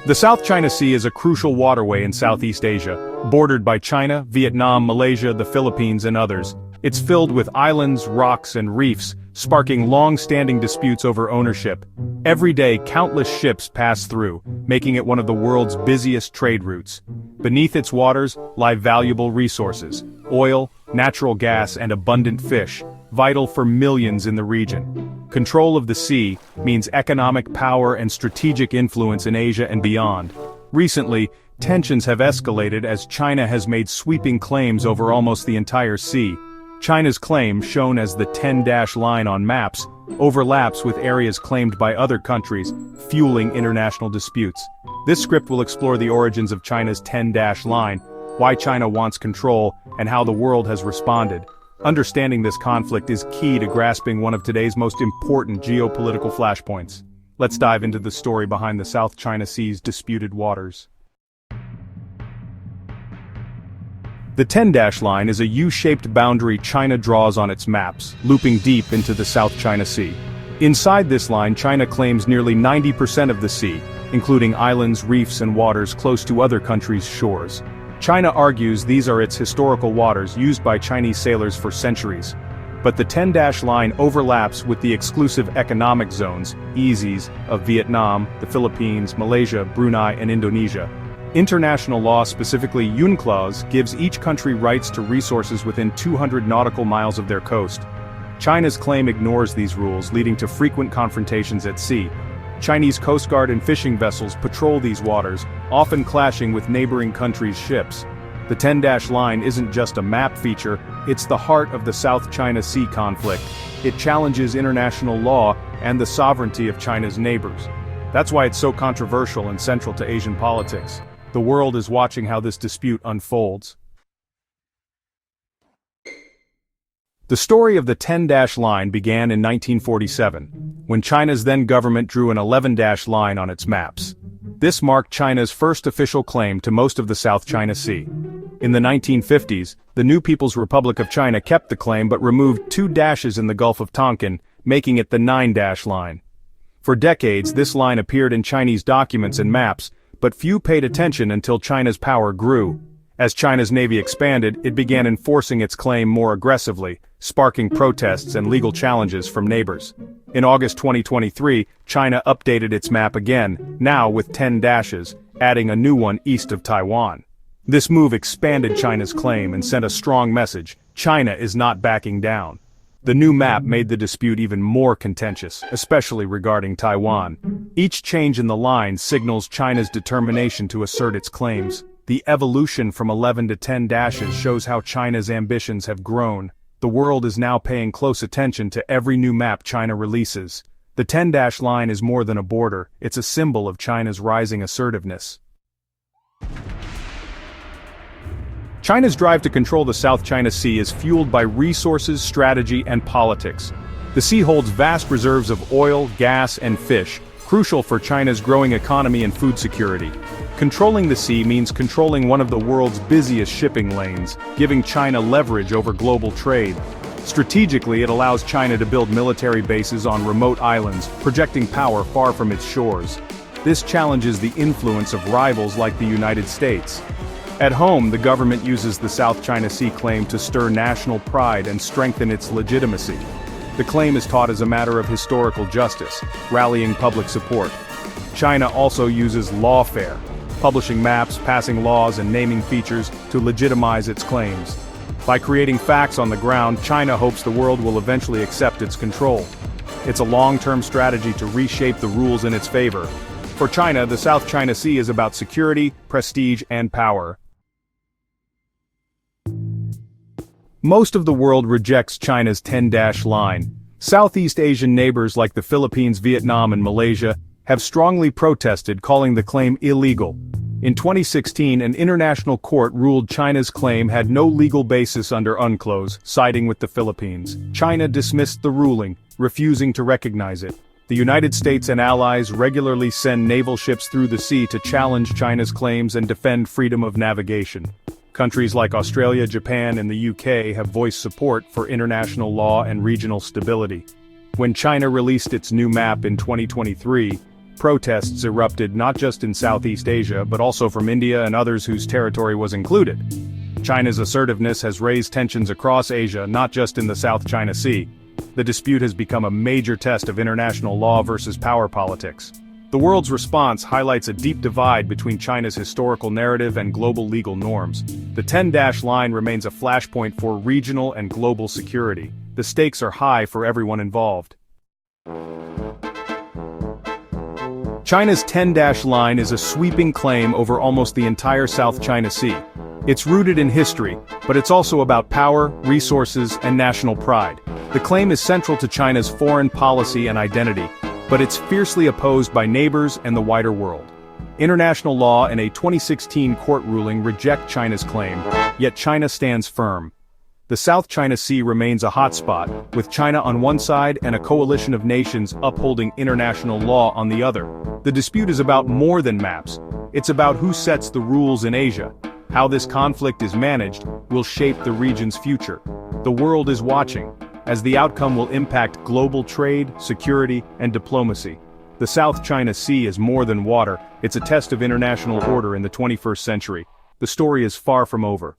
The South China Sea is a crucial waterway in Southeast Asia, bordered by China, Vietnam, Malaysia, the Philippines, and others. It's filled with islands, rocks, and reefs, sparking long-standing disputes over ownership. Every day, countless ships pass through, making it one of the world's busiest trade routes. Beneath its waters lie valuable resources: oil, natural gas, and abundant fish, vital for millions in the region. Control of the sea means economic power and strategic influence in Asia and beyond. Recently, tensions have escalated as China has made sweeping claims over almost the entire sea. China's claim, shown as the 10-dash line on maps, overlaps with areas claimed by other countries, fueling international disputes. This script will explore the origins of China's 10-dash line, why China wants control, and how the world has responded. Understanding this conflict is key to grasping one of today's most important geopolitical flashpoints. Let's dive into the story behind the South China Sea's disputed waters. The 10-dash line is a U-shaped boundary China draws on its maps, looping deep into the South China Sea. Inside this line, China claims nearly 90% of the sea, including islands, reefs, and waters close to other countries' shores. China argues these are its historical waters used by Chinese sailors for centuries. But the 10-dash line overlaps with the exclusive economic zones, EEZs, of Vietnam, the Philippines, Malaysia, Brunei, and Indonesia. International law, specifically UNCLOS, gives each country rights to resources within 200 nautical miles of their coast. China's claim ignores these rules, leading to frequent confrontations at sea. Chinese Coast Guard and fishing vessels patrol these waters, often clashing with neighboring countries' ships. The 10-dash line isn't just a map feature, it's the heart of the South China Sea conflict. It challenges international law and the sovereignty of China's neighbors. That's why it's so controversial and central to Asian politics. The world is watching how this dispute unfolds. The story of the 10-dash line began in 1947, when China's then government drew an 11-dash line on its maps. This marked China's first official claim to most of the South China Sea. In the 1950s, the new People's Republic of China kept the claim but removed 2 dashes in the Gulf of Tonkin, making it the 9-dash line. For decades, this line appeared in Chinese documents and maps, but few paid attention until China's power grew. As China's navy expanded, it began enforcing its claim more aggressively, sparking protests and legal challenges from neighbors. In August 2023, China updated its map again, now with 10 dashes, adding a new one east of Taiwan. This move expanded China's claim and sent a strong message: China is not backing down. The new map made the dispute even more contentious, especially regarding Taiwan. Each change in the line signals China's determination to assert its claims. The evolution from 11 to 10 dashes shows how China's ambitions have grown. The world is now paying close attention to every new map China releases. The 10-dash line is more than a border, it's a symbol of China's rising assertiveness. China's drive to control the South China Sea is fueled by resources, strategy, and politics. The sea holds vast reserves of oil, gas, and fish, crucial for China's growing economy and food security. Controlling the sea means controlling one of the world's busiest shipping lanes, giving China leverage over global trade. Strategically, it allows China to build military bases on remote islands, projecting power far from its shores. This challenges the influence of rivals like the United States. At home, the government uses the South China Sea claim to stir national pride and strengthen its legitimacy. The claim is taught as a matter of historical justice, rallying public support. China also uses lawfare, publishing maps, passing laws, and naming features to legitimize its claims. By creating facts on the ground, China hopes the world will eventually accept its control. It's a long-term strategy to reshape the rules in its favor. For China, the South China Sea is about security, prestige, and power. Most of the world rejects China's 10-dash line. Southeast Asian neighbors like the Philippines, Vietnam, and Malaysia have strongly protested, calling the claim illegal. In 2016, an international court ruled China's claim had no legal basis under UNCLOS, siding with the Philippines. China dismissed the ruling, refusing to recognize it. The United States and allies regularly send naval ships through the sea to challenge China's claims and defend freedom of navigation. Countries like Australia, Japan, and the UK have voiced support for international law and regional stability. When China released its new map in 2023, protests erupted not just in Southeast Asia but also from India and others whose territory was included. China's assertiveness has raised tensions across Asia, not just in the South China Sea. The dispute has become a major test of international law versus power politics. The world's response highlights a deep divide between China's historical narrative and global legal norms. The 10-dash line remains a flashpoint for regional and global security. The stakes are high for everyone involved. China's 10-dash line is a sweeping claim over almost the entire South China Sea. It's rooted in history, but it's also about power, resources, and national pride. The claim is central to China's foreign policy and identity, but it's fiercely opposed by neighbors and the wider world. International law and a 2016 court ruling reject China's claim, yet China stands firm. The South China Sea remains a hotspot, with China on one side and a coalition of nations upholding international law on the other. The dispute is about more than maps. It's about who sets the rules in Asia. How this conflict is managed will shape the region's future. The world is watching, as the outcome will impact global trade, security, and diplomacy. The South China Sea is more than water, it's a test of international order in the 21st century. The story is far from over.